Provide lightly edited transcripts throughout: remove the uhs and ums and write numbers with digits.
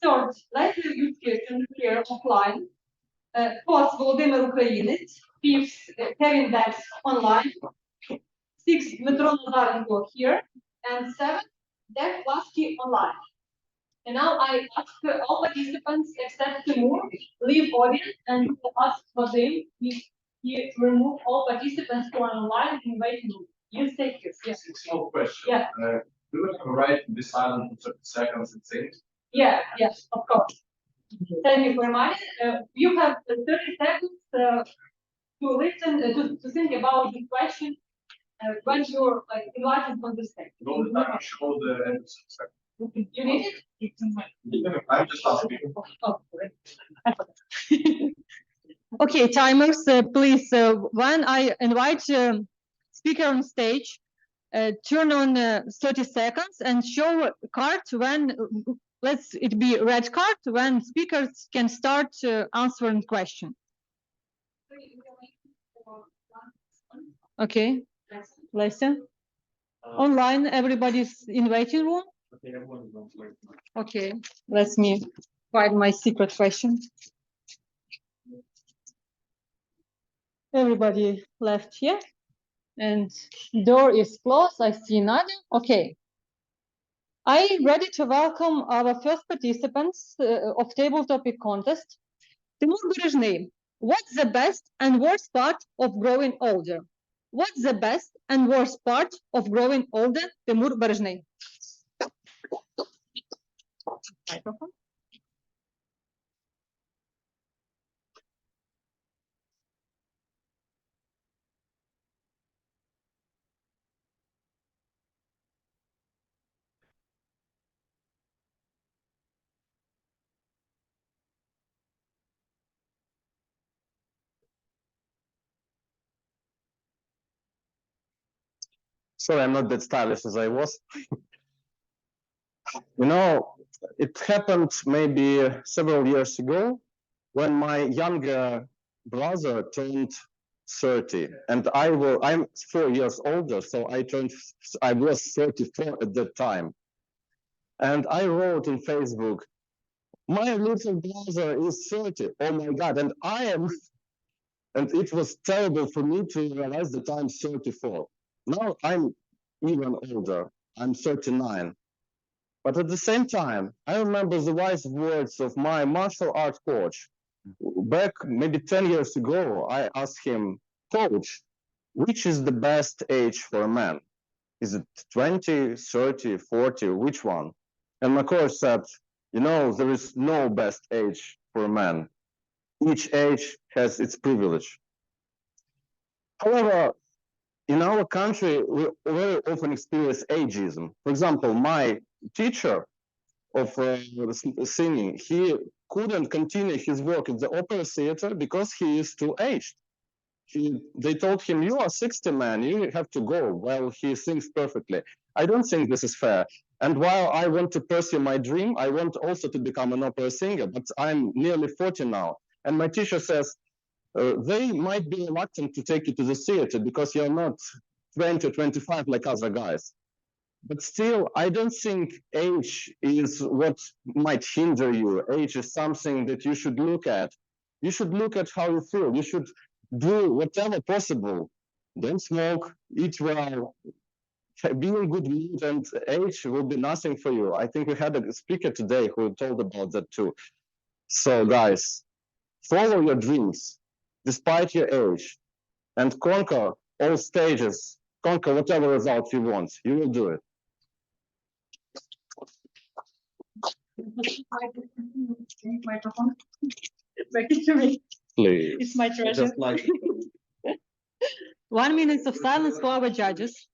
Third, Lesia Yurchyshyn here offline. Fourth, Volodymyr Ukrainets. Fifth, Kevin Bex online. Sixth, Dmytro Nazarenko here. And seventh, Cluskey online. And now I ask all participants except Tymur leave audience and ask Vadim if he remove all participants who are online in waiting room. You stay here. Yes. Small question. Yeah. Do you have a right to be silent for 30 seconds and think? Yeah, yes, of course. Thank you very much. You have 30 seconds to listen, to think about this question when you're invited on the stage. All the time you show the episode. You need it? I'm just asking. Oh, great. Okay, timers, please, when I invite speaker on stage, turn on 30 seconds and show a card when, let's it be red card, when speakers can start answering question. Okay, Lesia. Online, everybody's in waiting room. Okay, let me find my secret question. Everybody left here, and door is closed. I see nothing. Okay. I'm ready to welcome our first participants of table topic contest. Tymur Berezhnyi, what's the best and worst part of growing older? What's the best and worst part of growing older? Tymur Berezhnyi. Microphone. Sorry, I'm not that stylish as I was. You know, it happened maybe several years ago when my younger brother turned 30, and I'm 4 years older, so I was 34 at that time. And I wrote on Facebook, my little brother is 30. Oh my God, and I am. And it was terrible for me to realize that I'm 34. Now I'm even older. I'm 39. But at the same time, I remember the wise words of my martial art coach. Back maybe 10 years ago, I asked him, Coach, which is the best age for a man? Is it 20, 30, 40, which one? And my coach said, you know, there is no best age for a man. Each age has its privilege. However, in our country, we very often experience ageism. For example, my teacher of singing, he couldn't continue his work at the opera theater because he is too aged. They told him, you are 60, man, you have to go. Well, he sings perfectly. I don't think this is fair. And while I want to pursue my dream, I want also to become an opera singer, but I'm nearly 40 now. And my teacher says, they might be reluctant to take you to the theater because you're not 20 or 25 like other guys. But still, I don't think age is what might hinder you. Age is something that you should look at. You should look at how you feel. You should do whatever possible. Don't smoke, eat well, be in good mood, and age will be nothing for you. I think we had a speaker today who told about that too. So guys, follow your dreams despite your age and conquer all stages, conquer whatever result you want. You will do it. Microphone. Back to me. Please. It's my treasure. Just like 1 minute of silence for our judges.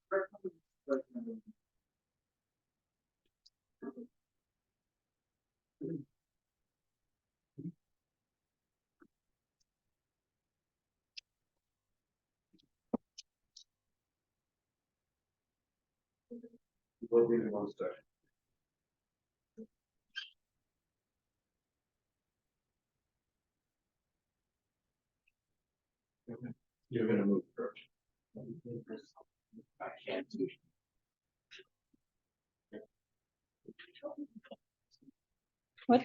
What really wants to. You're going to move first. I can't do it. What?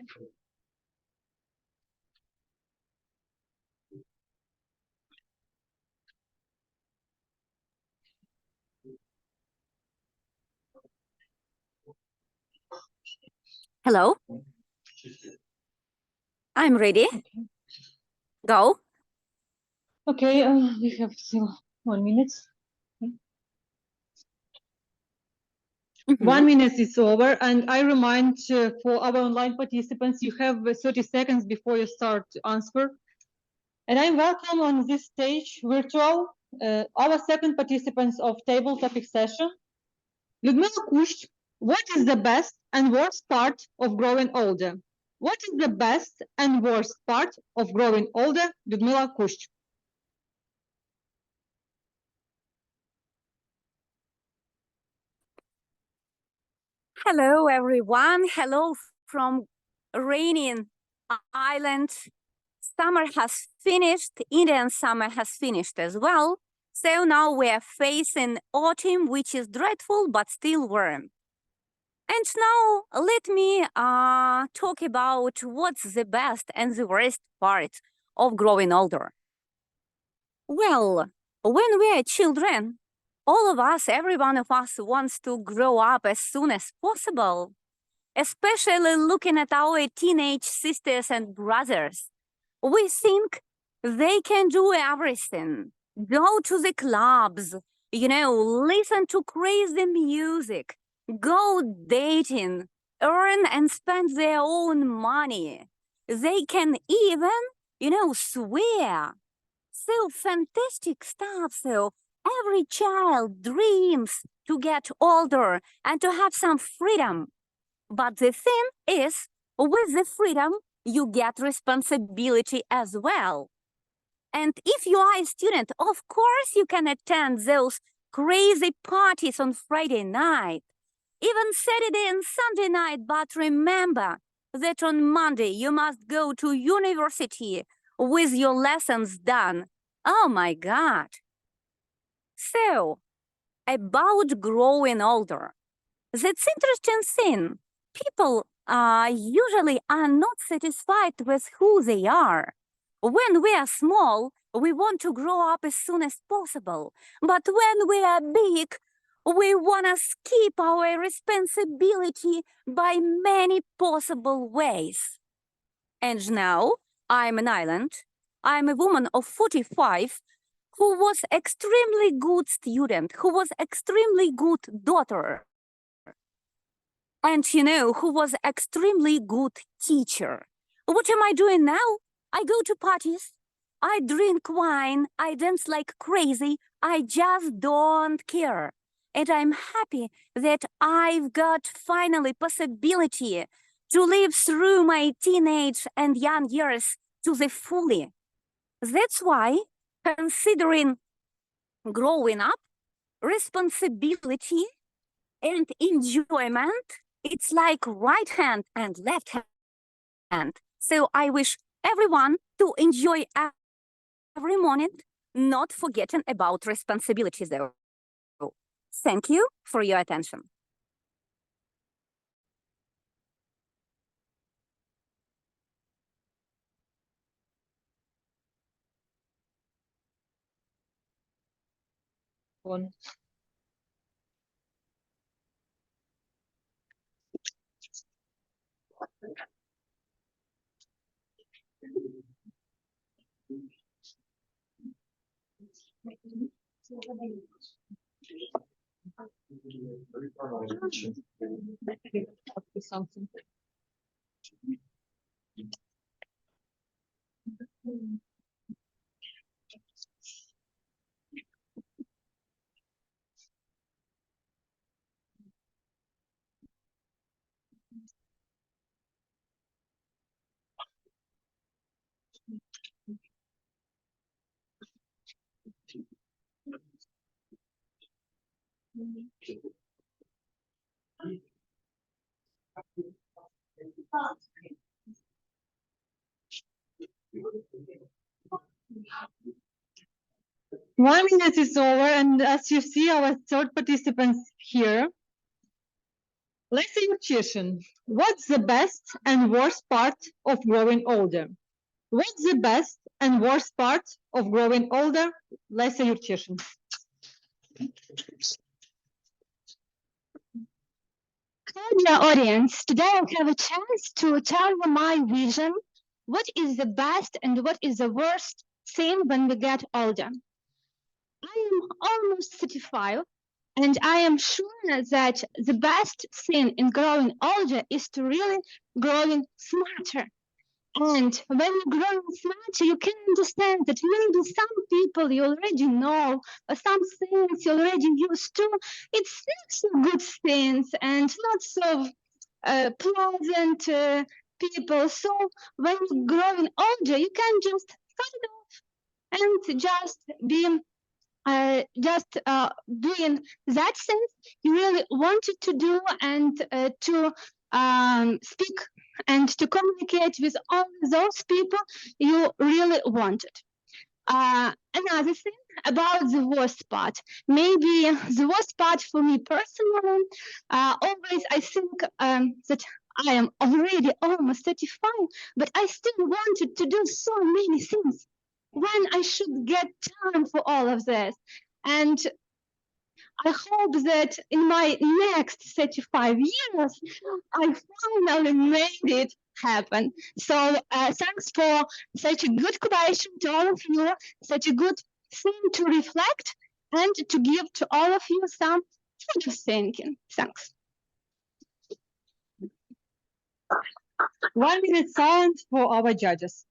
Hello, I'm ready. Go. Okay, we have still 1 minute. Mhm. 1 minute is over, and I remind for our online participants, you have 30 seconds before you start to answer. And I welcome on this stage virtual our second participants of table topic session. Liudmyla Kushch, what is the best and worst part of growing older? What is the best and worst part of growing older, Liudmyla Kushch? Hello, everyone. Hello from rainy island. Summer has finished. Indian summer has finished as well. So now we are facing autumn, which is dreadful but still warm. And now let me talk about what's the best and the worst part of growing older. Well, when we are children, all of us, every one of us wants to grow up as soon as possible, especially looking at our teenage sisters and brothers. We think they can do everything, go to the clubs, listen to crazy music, go dating, earn and spend their own money. They can even, swear. So fantastic stuff. So every child dreams to get older and to have some freedom. But the thing is, with the freedom, you get responsibility as well. And if you are a student, of course you can attend those crazy parties on Friday night, even Saturday and Sunday night. But remember that on Monday you must go to university with your lessons done. Oh my God. So, about growing older, that's interesting thing. People usually are not satisfied with who they are. When we are small, we want to grow up as soon as possible. But when we are big, we want to skip our responsibility by many possible ways. And now, I'm an island. I'm a woman of 45 who was extremely good student, who was extremely good daughter, and who was extremely good teacher. What am I doing now? I go to parties, I drink wine, I dance like crazy, I just don't care. And I'm happy that I've got finally possibility to live through my teenage and young years to the fully. That's why, considering growing up, responsibility and enjoyment, it's like right hand and left hand. So I wish everyone to enjoy every moment, not forgetting about responsibilities though. Thank you for your attention. One. Something. One minute is over, and as you see, our third participants here. Lesia Yurchyshyn, what's the best and worst part of growing older? What's the best and worst part of growing older? Lesia Yurchyshyn. Hi, dear audience. Today I have a chance to tell you my vision. What is the best and what is the worst thing when we get older? I am almost 35, and I am sure that the best thing in growing older is to really growing smarter. And when you're growing smarter, you can understand that maybe some people you already know, or some things you already used to, it's not so good things and not so pleasant people. So when you're growing older, you can just cut it off and just be doing that thing you really wanted to do and to speak and to communicate with all those people you really wanted. Another thing about the worst part, maybe the worst part for me personally, always I think that I am already almost 35, but I still wanted to do so many things when I should get time for all of this. And I hope that in my next 35 years, I finally made it happen. So thanks for such a good question to all of you, such a good thing to reflect and to give to all of you some food of thinking. Thanks. 1 minute silence for our judges.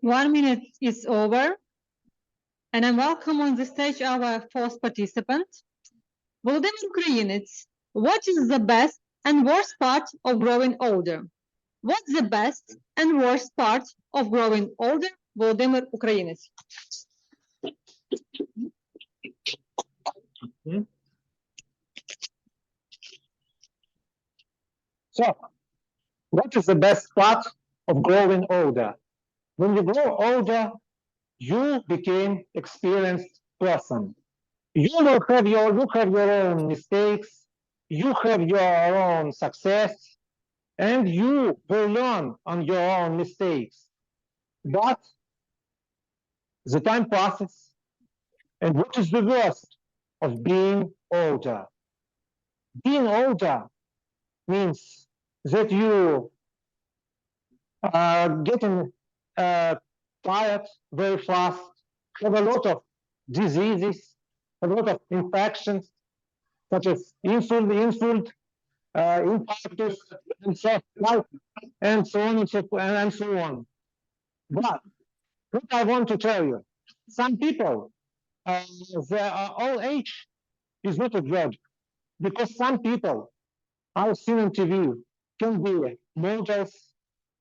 One minute is over, and I welcome on the stage our fourth participant, Volodymyr Ukrainets. What is the best and worst part of growing older? What's the best and worst part of growing older? Volodymyr Ukrainets. So, what is the best part of growing older? When you grow older, you became experienced person. You have your own mistakes, you have your own success, and you will learn on your own mistakes. But the time passes, and what is the worst of being older? Being older means that you getting tired very fast, have a lot of diseases, a lot of infections, such as insult, infarctus, and so on and so on. But what I want to tell you, some people, their old age is not a verdict, because some people I've seen on TV can be models,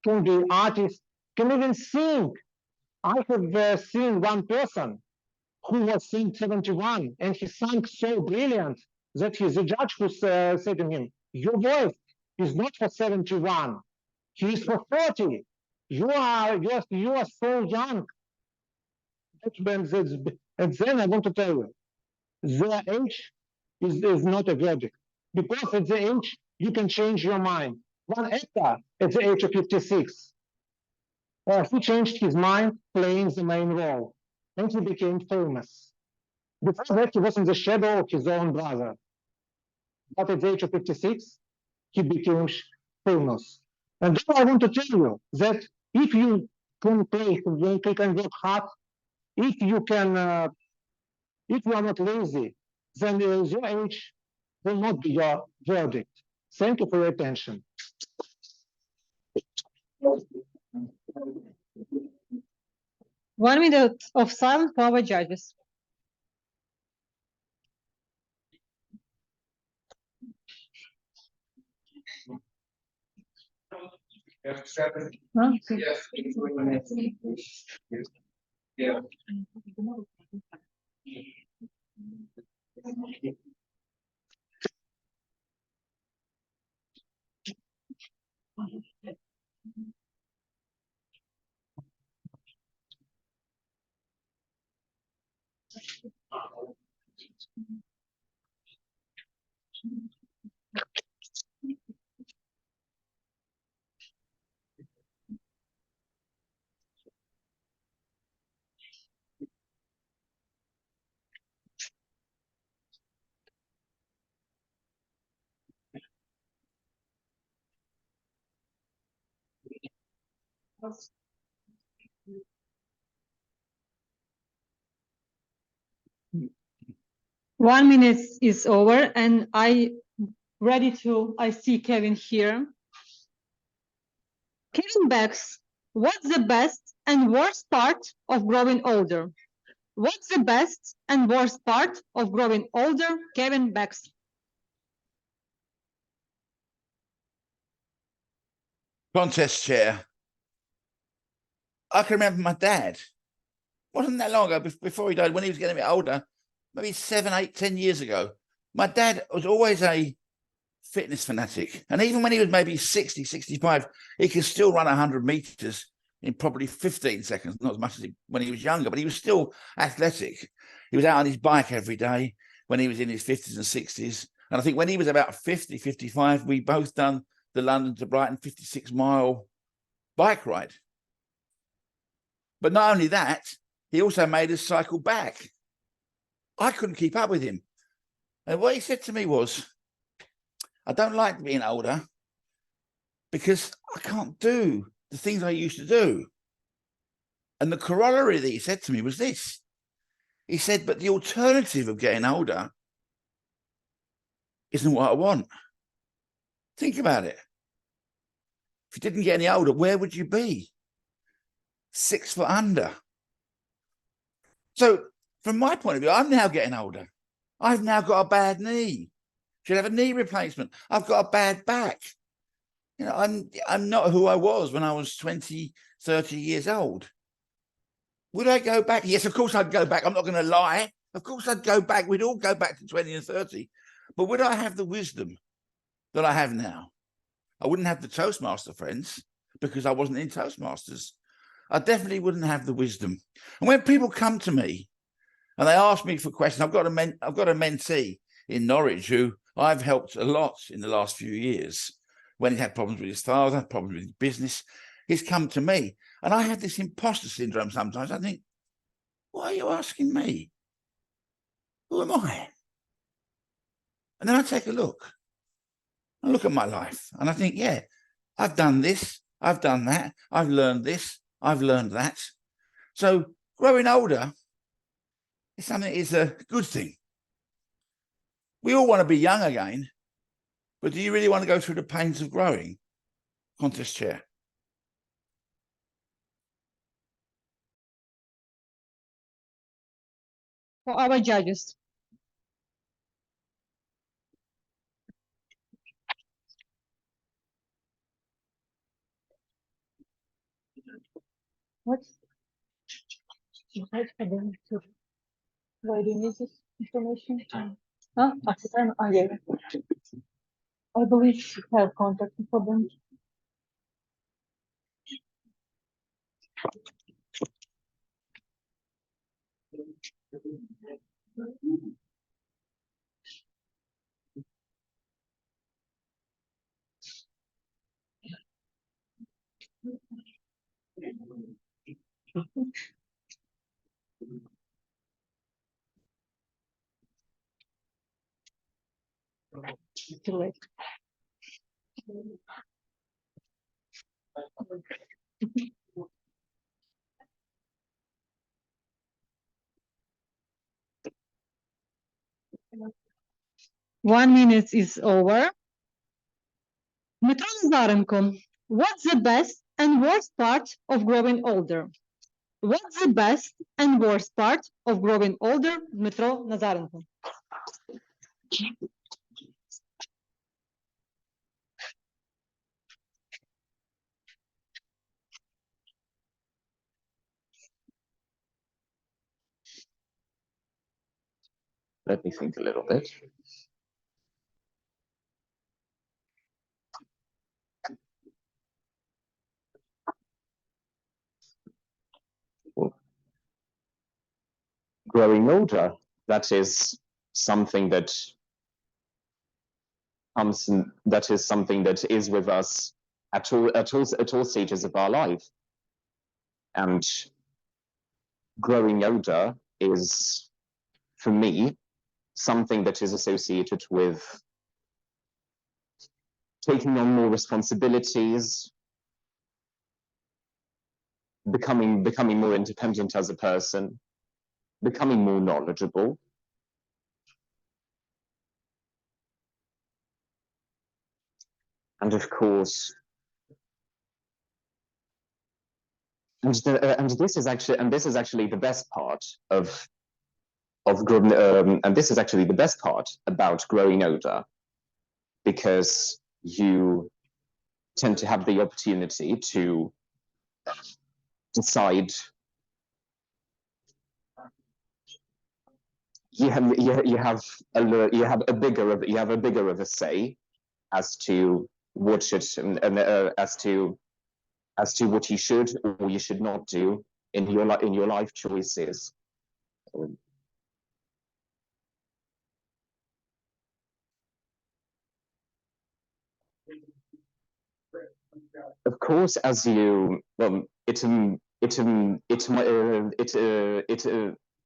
can be artists, can even sing. I have seen one person who was sing 71, and he sang so brilliant that the judge who said to him, "Your voice is not for 71, he is for 40. You are so young." And then I want to tell you, their age is not a verdict, because at the age you can change your mind. One actor at the age of 56, he changed his mind playing the main role, and he became famous. Before that, he was in the shadow of his own brother. but at the age of 56, he became famous. And then I want to tell you that if you can play, you can work hard, if you can, if you are not lazy, then your age will not be your verdict. Thank you for your attention. 1 minute of silence for our judges. Huh? Yeah. 1 minute is over, and I see Kevin here. Kevin begs, what's the best and worst part of growing older? What's the best and worst part of growing older? Kevin begs. Contest chair. I can remember my dad. Wasn't that long ago, before he died, when he was getting a bit older, maybe 7, 8, 10 years ago. My dad was always a fitness fanatic. And even when he was maybe 60, 65, he could still run 100 meters in probably 15 seconds, not as much as when he was younger, but he was still athletic. He was out on his bike every day when he was in his 50s and 60s. And I think when he was about 50, 55, we both done the London to Brighton 56-mile bike ride. But not only that, he also made us cycle back. I couldn't keep up with him. And what he said to me was, I don't like being older because I can't do the things I used to do. And the corollary that he said to me was this. He said, but the alternative of getting older isn't what I want. Think about it. If you didn't get any older, where would you be? 6 foot under. So from my point of view, I'm now getting older. I've now got a bad knee. Should have a knee replacement. I've got a bad back. You know, I'm not who I was when I was 20, 30 years old. Would I go back? Yes, of course I'd go back. I'm not going to lie. Of course I'd go back. We'd all go back to 20 and 30. But would I have the wisdom that I have now? I wouldn't have the Toastmaster friends because I wasn't in Toastmasters. I definitely wouldn't have the wisdom. And when people come to me and they ask me for questions, I've got a mentee in Norwich who I've helped a lot in the last few years. When he had problems with his father, problems with his business, he's come to me. And I have this imposter syndrome sometimes. I think, why are you asking me? Who am I? And then I take a look. I look at my life and I think, yeah, I've done this, I've done that, I've learned this, I've learned that. So growing older is something that is a good thing. We all want to be young again, but do you really want to go through the pains of growing? Contest chair. For our judges. What? Why do you need this information? Huh? I believe you have contact for them. Too late. One minute is over. Dmytro Nazarenko, what's the best and worst part of growing older? What's the best and worst part of growing older, Dmytro Nazarenko? Let me think a little bit. Growing older, that is something that is with us at all stages of our life. And growing older is, for me, something that is associated with taking on more responsibilities, becoming more independent as a person, becoming more knowledgeable. And of course, and this is actually the best part of growing, and this is actually the best part about growing older, because you tend to have the opportunity to decide. You have a bigger of a say as to what should as to what you should or you should not do in your life choices. Of course, as you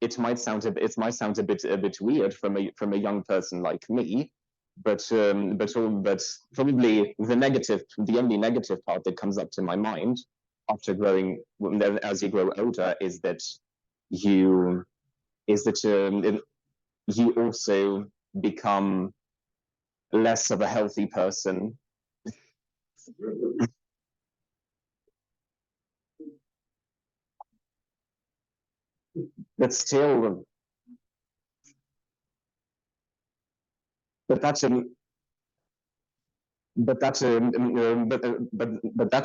it might sound a bit weird from a young person like me, but probably the only negative part that comes up to my mind after as you grow older is that you also become less of a healthy person. But still, that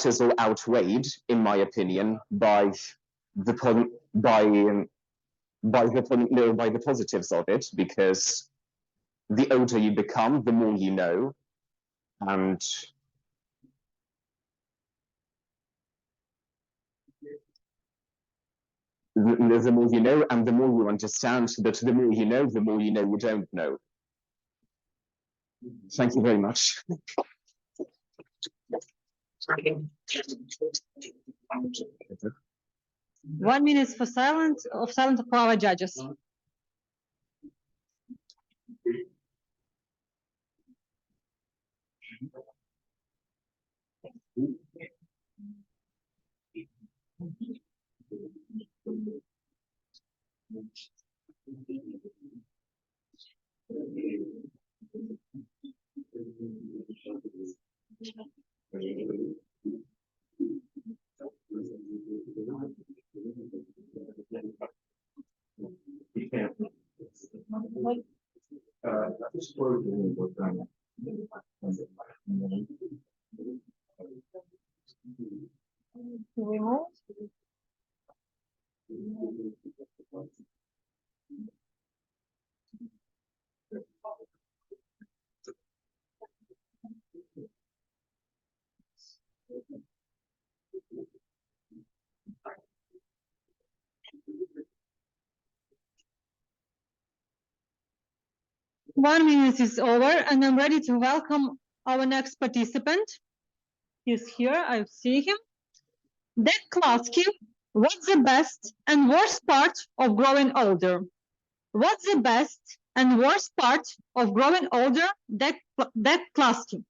is all outweighed, in my opinion, by the positives of it, because the older you become, the more you know, and the more you know, and the more you understand that the more you know you don't know. Thank you very much. 1 minute for silence for our judges. We move. One minute is over, and I'm ready to welcome our next participant. He's here, I see him. Cluskey, what's the best and worst part of growing older? What's the best and worst part of growing older, that Cluskey.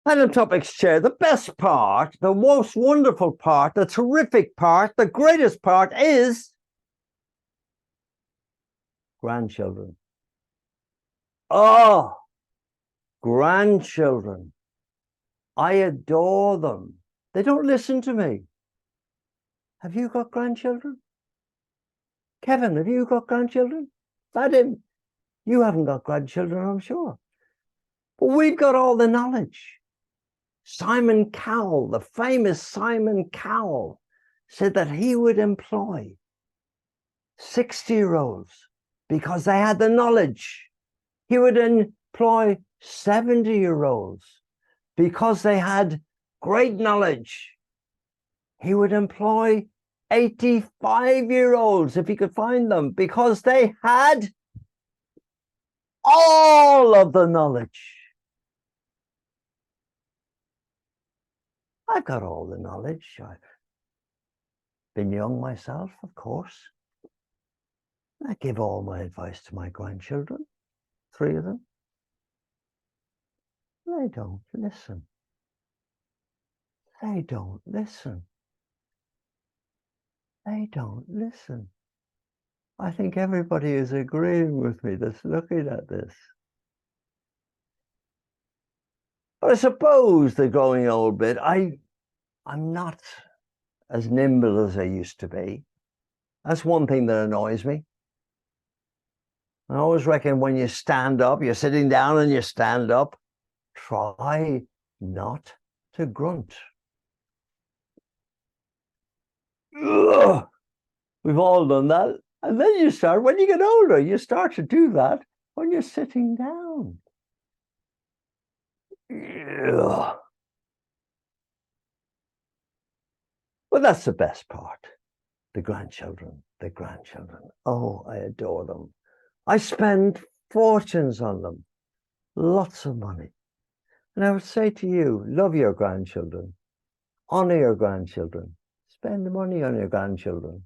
Madam Topics Chair, the best part, the most wonderful part, the terrific part, the greatest part is grandchildren. Oh, grandchildren. I adore them. They don't listen to me. Have you got grandchildren? Kevin, have you got grandchildren? Vadim, you haven't got grandchildren, I'm sure. But we've got all the knowledge. Simon Cowell, the famous Simon Cowell, said that he would employ 60-year-olds because they had the knowledge. He would employ 70-year-olds because they had great knowledge. He would employ 85-year-olds if he could find them because they had all of the knowledge. I've got all the knowledge. I've been young myself, of course. I give all my advice to my grandchildren, 3 of them. They don't listen. They don't listen. They don't listen. I think everybody is agreeing with me that's looking at this. But I suppose the growing old bit, I'm not as nimble as I used to be. That's one thing that annoys me. I always reckon when you stand up, you're sitting down and you stand up, try not to grunt. Ugh. We've all done that. And then you start, when you get older, you start to do that when you're sitting down. Ugh. But that's the best part. The grandchildren, the grandchildren. Oh, I adore them. I spend fortunes on them, lots of money. And I would say to you, love your grandchildren, honor your grandchildren, spend money on your grandchildren.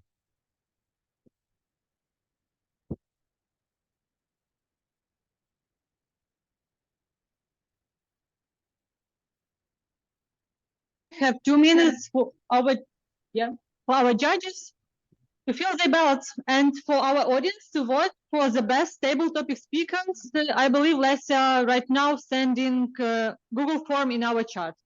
Have 2 minutes for our judges to fill the ballots and for our audience to vote for the best table topic speakers. I believe Lesia right now sending Google form in our chat.